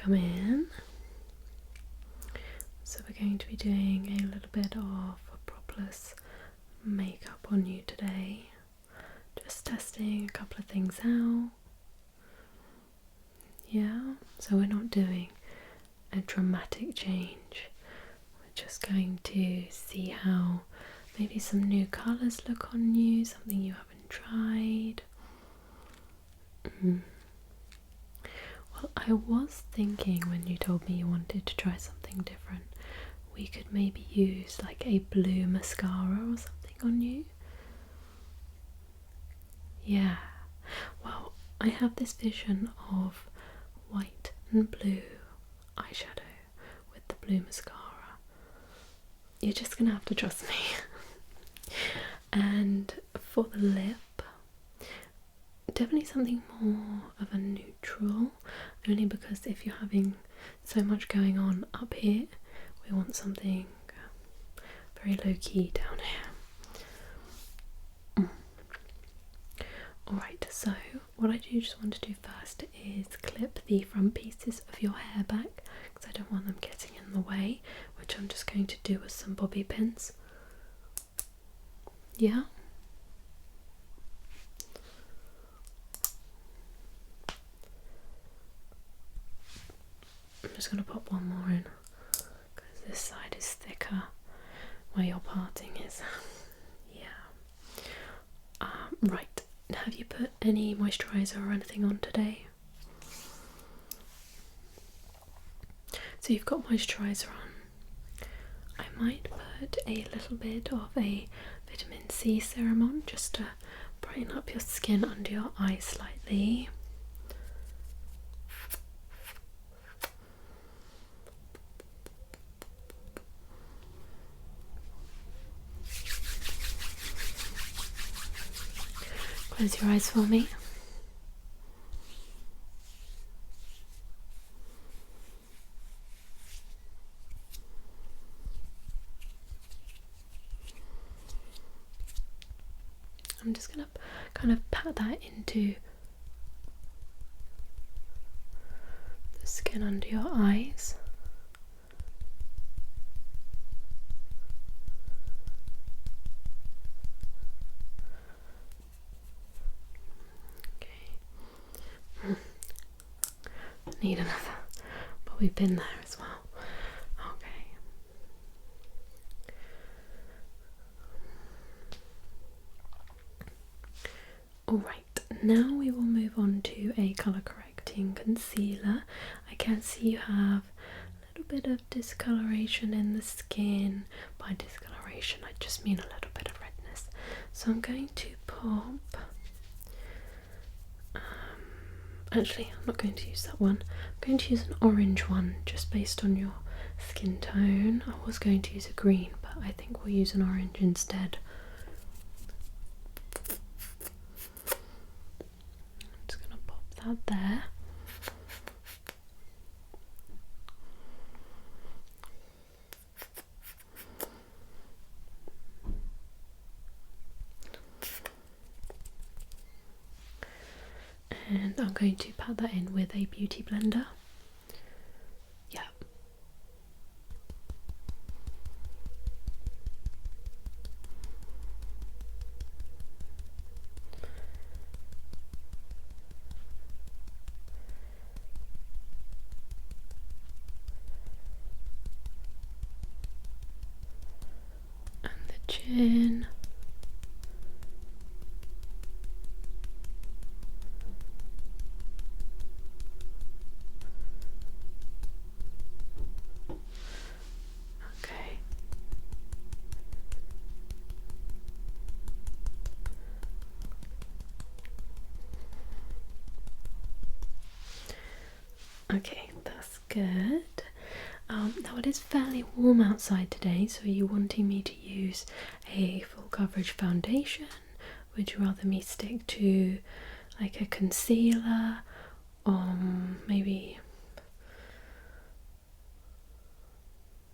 come in. So we're going to be doing a little bit of Propless makeup on you today. Just testing a couple of things out. Yeah, so we're not doing a dramatic change. We're just going to see how maybe some new colours look on you, something you haven't tried. Well, I was thinking when you told me you wanted to try something different, we could maybe use like a blue mascara or something on you. Yeah, well, I have this vision of white and blue eyeshadow with the blue mascara. You're just gonna have to trust me. And for the lip, definitely something more of a neutral, only because if you're having so much going on up here, we want something very low-key down here. Alright, so what I just want to do first is clip the front pieces of your hair back, because I don't want them getting in the way, which I'm just going to do with some bobby pins. Yeah? I'm just going to pop one more in, because this side is thicker where your parting is. Yeah. Right. Have you put any moisturiser or anything on today? So you've got moisturiser on. I might put a little bit of a vitamin C serum on just to brighten up your skin under your eyes slightly. Close your eyes for me. I'm just going to kind of pat that into the skin under your eyes. Need another bobby pin there as well. Okay. Alright, now we will move on to a colour correcting concealer. I can see you have a little bit of discoloration in the skin. By discoloration, I just mean a little bit of redness. So I'm going to pop. Actually, I'm not going to use that one. I'm going to use an orange one just based on your skin tone. I was going to use a green, but I think we'll use an orange instead. I'm just going to pop that there. And I'm going to pat that in with a beauty blender. Yeah. And the chin. Okay, that's good. Now it is fairly warm outside today, so are you wanting me to use a full coverage foundation? Would you rather me stick to like a concealer, maybe?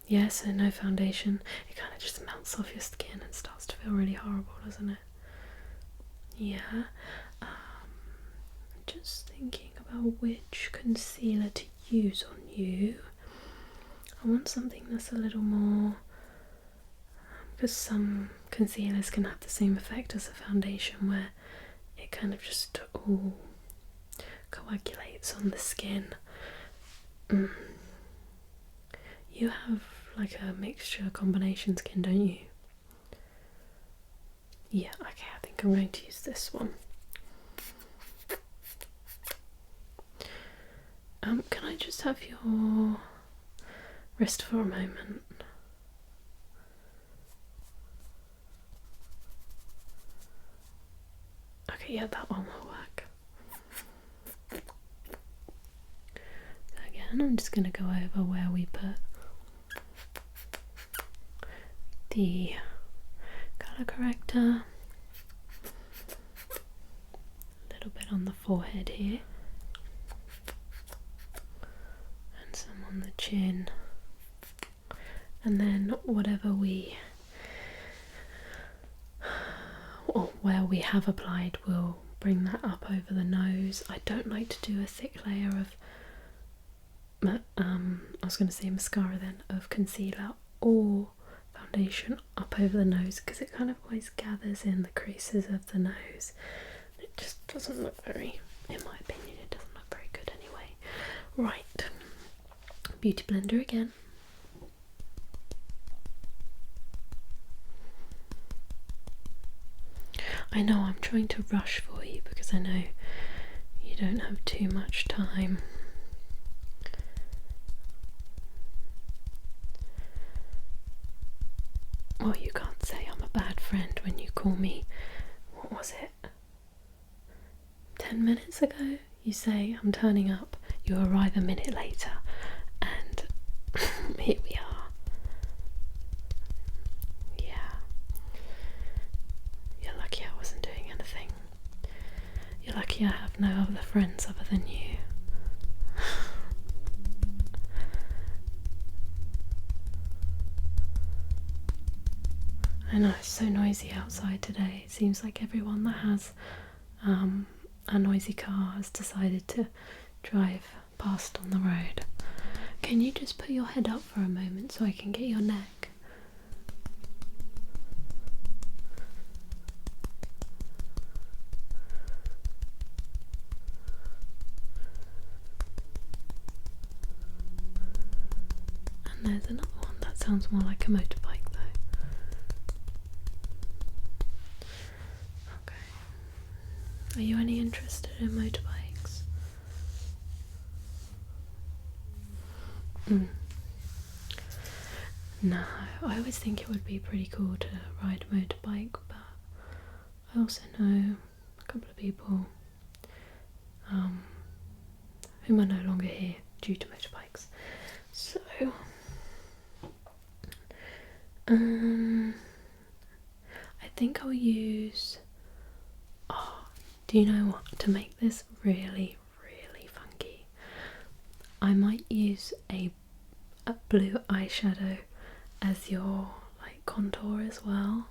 Yeah, so no foundation. It kind of just melts off your skin and starts to feel really horrible, doesn't it? Yeah. Just thinking about which concealer to use on you, I want something that's a little more, because some concealers can have the same effect as a foundation where it kind of just all coagulates on the skin. You have like a mixture combination skin, don't you? Yeah, okay, I think I'm going to use this one. Can I just have your wrist for a moment? Okay, yeah, that one will work. Again, I'm just going to go over where we put the colour corrector. A little bit on the forehead here. And some on the chin. And then whatever or where we have applied, we'll bring that up over the nose. I don't like to do a thick layer of I was going to say mascara then, of concealer or foundation up over the nose, because it kind of always gathers in the creases of the nose. It just doesn't look very, in my opinion, it doesn't look very good anyway. Right, beauty blender again. I know I'm trying to rush for you because I know you don't have too much time. Well, you can't say I'm a bad friend when you call me, what was it, 10 minutes ago? You say I'm turning up, you arrive a minute later, and here we are. Yeah. You're lucky I wasn't doing anything. You're lucky I have no other friends other than you. I know, it's so noisy outside today. It seems like everyone that has a noisy car has decided to drive past on the road. Can you just put your head up for a moment so I can get your neck? And there's another one that sounds more like a motorbike though. Are you any interested in motorbikes? No, I always think it would be pretty cool to ride a motorbike, but I also know a couple of people whom are no longer here due to motorbikes. So, I think I'll use... do you know what? To make this really, really funky, I might use a blue eyeshadow as your like contour as well.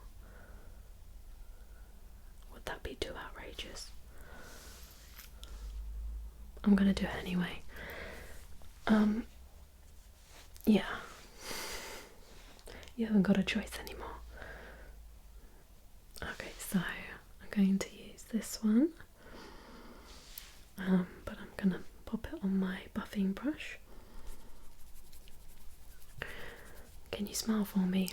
Would that be too outrageous? I'm gonna do it anyway. Yeah. You haven't got a choice anymore. Okay, so I'm going to use this one, but I'm gonna pop it on my buffing brush. Can you smile for me?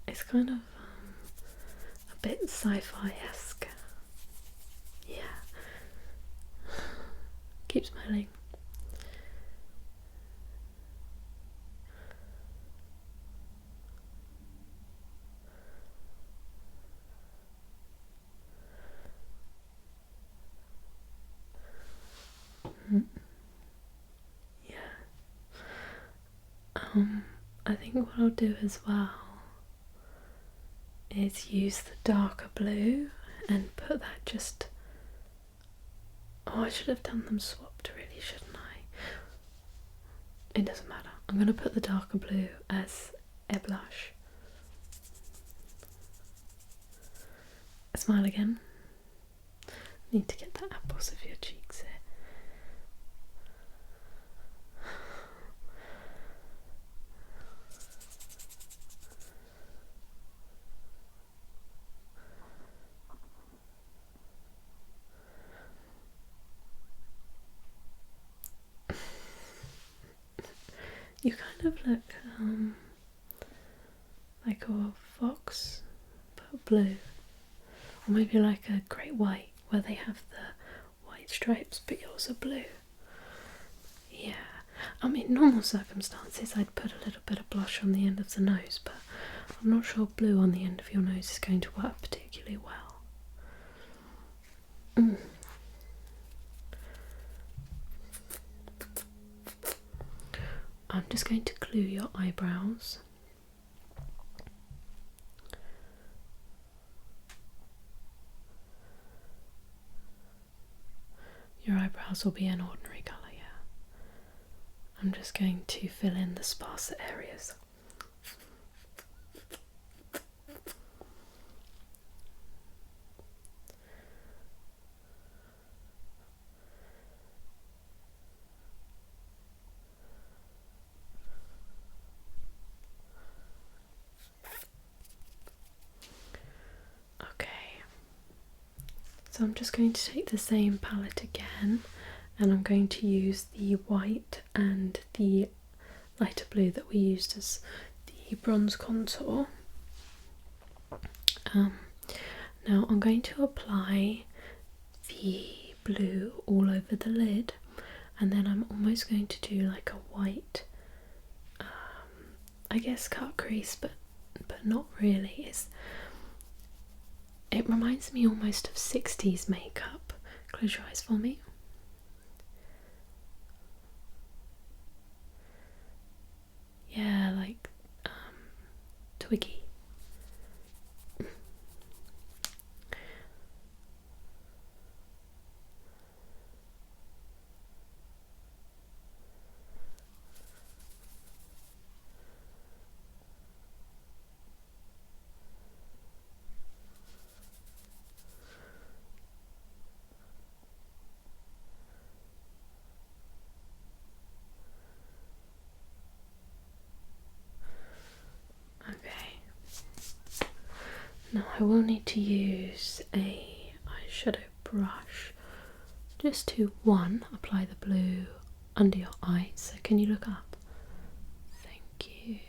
It's kind of a bit sci-fi-esque. Yeah. Keep smiling. Yeah. I think what I'll do as well is use the darker blue and put that just... Oh, I should have done them swapped really, shouldn't I? It doesn't matter. I'm going to put the darker blue as a blush. Smile again. Need to get the apples of your cheeks here. You kind of look like a fox, but blue. Or maybe like a great white, where they have the white stripes, but yours are blue. Yeah, I mean, normal circumstances, I'd put a little bit of blush on the end of the nose, but I'm not sure blue on the end of your nose is going to work particularly well. I'm just going to glue your eyebrows. Your eyebrows will be an ordinary colour, yeah. I'm just going to fill in the sparser areas. So I'm just going to take the same palette again, and I'm going to use the white and the lighter blue that we used as the bronze contour. Now I'm going to apply the blue all over the lid, and then I'm almost going to do like a white, I guess cut crease, but not really. It reminds me almost of 60s makeup. Close your eyes for me. Yeah, like Twiggy. Now I will need to use a eyeshadow brush just to, one, apply the blue under your eyes. So can you look up? Thank you.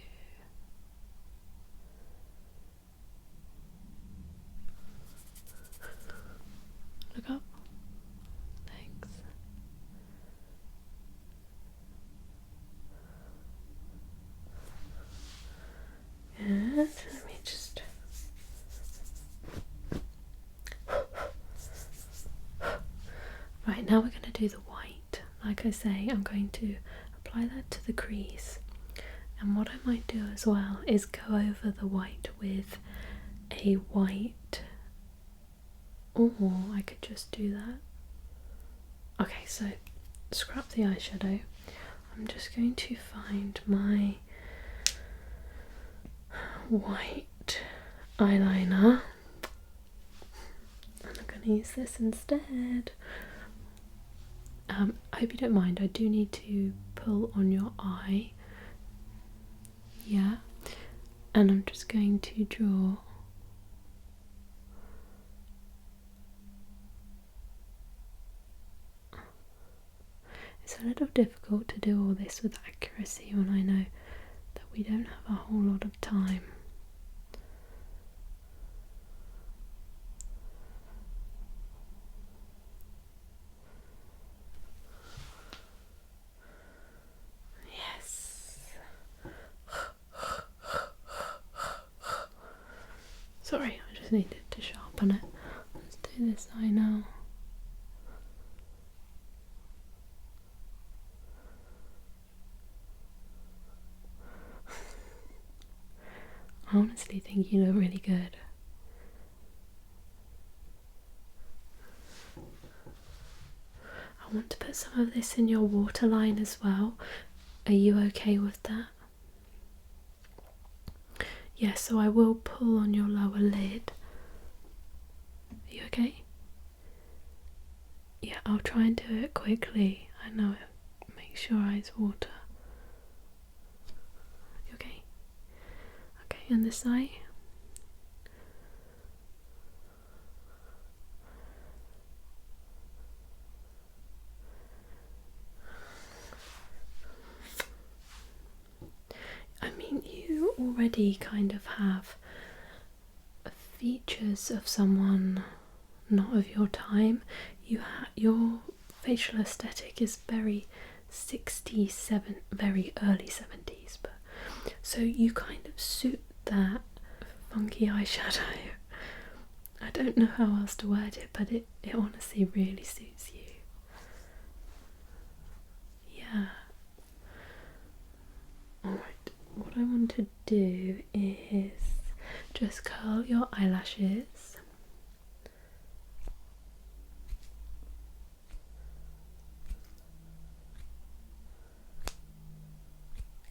Look up. Thanks. Good. Let me just... Right, now we're going to do the white. Like I say, I'm going to apply that to the crease. And what I might do as well is go over the white with a white, or I could just do that. Okay, so scrap the eyeshadow. I'm just going to find my white eyeliner, and I'm going to use this instead. I hope you don't mind, I do need to pull on your eye, yeah, and I'm just going to draw it's a little difficult to do all this with accuracy when I know that we don't have a whole lot of time. Sorry, I just needed to sharpen it. Let's do this eye now. I honestly think you look really good. I want to put some of this in your waterline as well. Are you okay with that? Yeah, so I will pull on your lower lid. okay? Yeah, I'll try and do it quickly. I know it makes your eyes water. You okay? Okay, and this eye? I mean, you already kind of have features of someone not of your time. Your facial aesthetic is very 67, very early 70s, but so you kind of suit that funky eyeshadow. I don't know how else to word it, but it honestly really suits you. Yeah. Alright, what I want to do is just curl your eyelashes.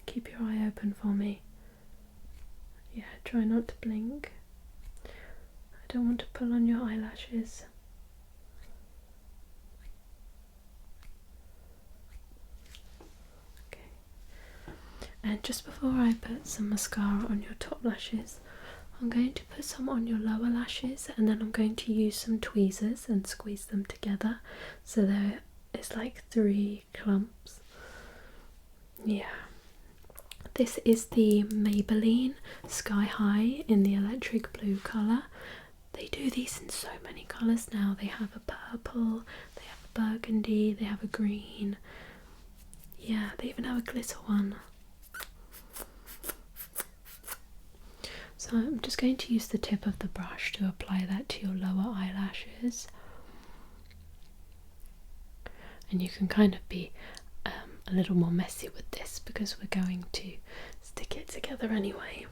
Keep your eye open for me. Yeah, try not to blink. I don't want to pull on your eyelashes. Okay. And just before I put some mascara on your top lashes, I'm going to put some on your lower lashes, and then I'm going to use some tweezers and squeeze them together so there is like 3 clumps. Yeah. This is the Maybelline Sky High in the electric blue colour. They do these in so many colours now. They have a purple, they have a burgundy, they have a green. Yeah, they even have a glitter one. So I'm just going to use the tip of the brush to apply that to your lower eyelashes. And you can kind of be a little more messy with this because we're going to stick it together anyway.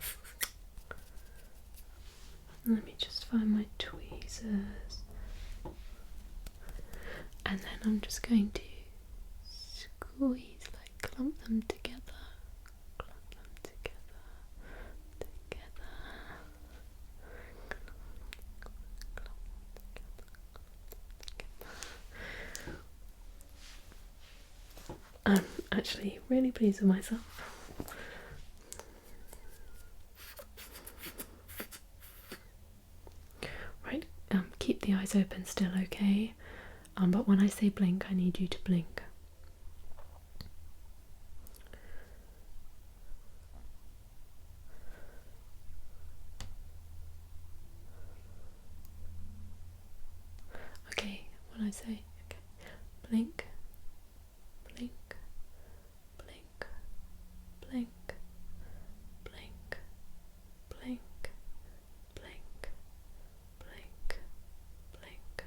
Let me just find my tweezers. And then I'm just going to squeeze, like clump them together. Clump them together. I'm actually really pleased with myself. Right, keep the eyes open still, okay? But when I say blink, I need you to blink. Okay, when I say, okay, blink. Blink, blink, blink, blink, blink, blink, blink, blink.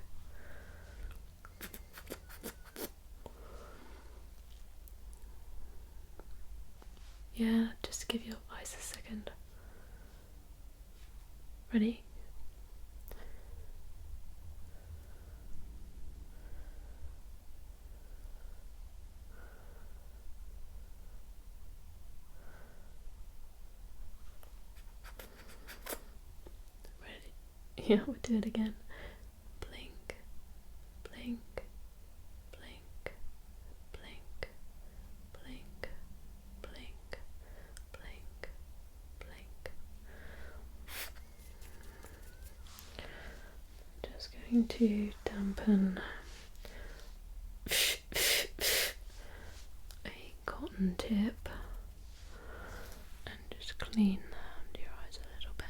Yeah, just give your eyes a second. Ready? Yeah, we'll do it again. Blink, blink, blink, blink, blink, blink, blink, blink. Just going to dampen a cotton tip and just clean around your eyes a little bit.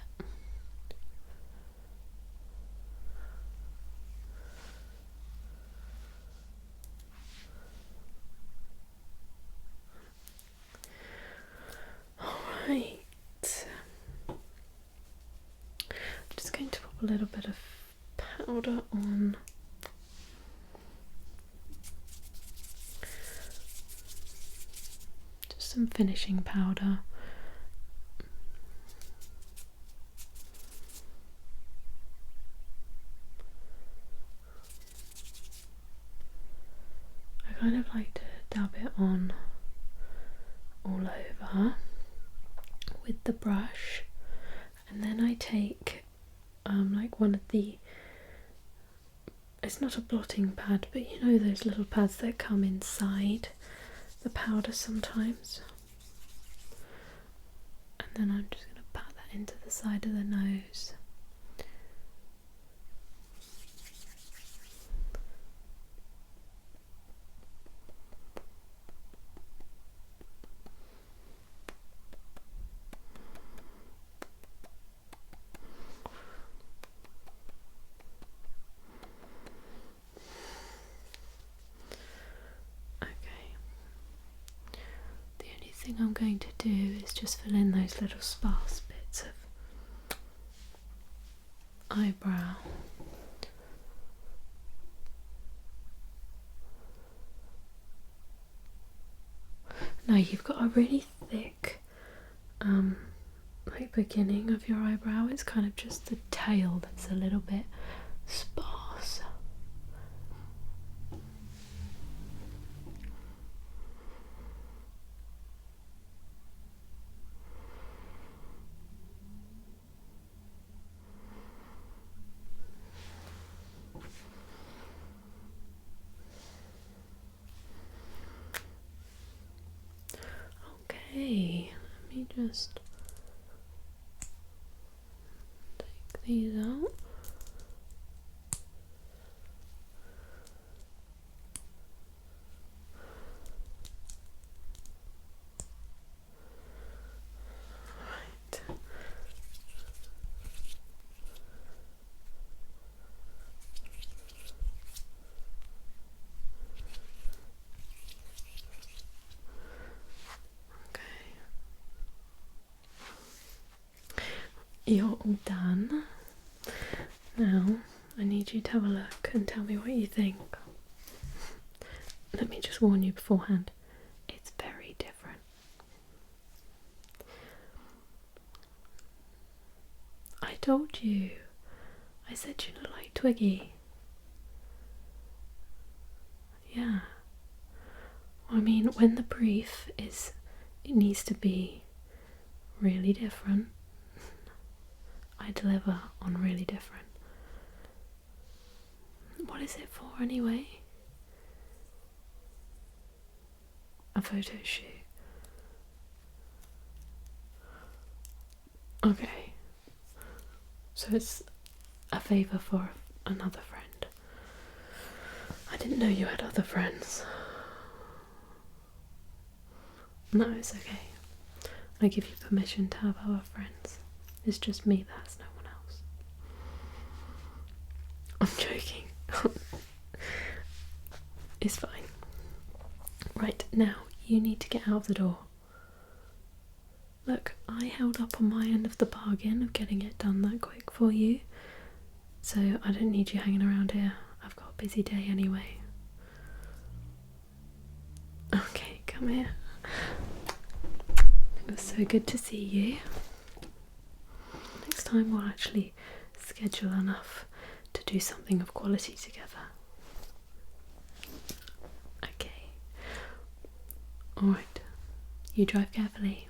Alright, I'm just going to pop a little bit of powder on. Just some finishing powder. I kind of like to dab it on all over with the brush, and then I take like one of the it's not a blotting pad, but you know those little pads that come inside the powder sometimes. And then I'm just going to pat that into the side of the nose. I'm going to do is just fill in those little sparse bits of eyebrow. Now you've got a really thick like beginning of your eyebrow. It's kind of just the tail that's a little bit sparse. Okay, let me just take these out. Right. You're all done. Now I need you to have a look and tell me what you think. Let me just warn you beforehand, it's very different. I told you. I said you look like Twiggy. Yeah. I mean, when the brief is, it needs to be really different. I deliver on really different. What is it for anyway? A photo shoot. Okay. So it's a favour for another friend. I didn't know you had other friends. No, it's okay. I give you permission to have other friends. It's just me, that's no one else. I'm joking. It's fine. Right, now you need to get out of the door. Look, I held up on my end of the bargain of getting it done that quick for you, so I don't need you hanging around here. I've got a busy day anyway. Okay, come here. It was so good to see you. Next time we'll actually schedule enough to do something of quality together. Okay. Alright. You drive carefully.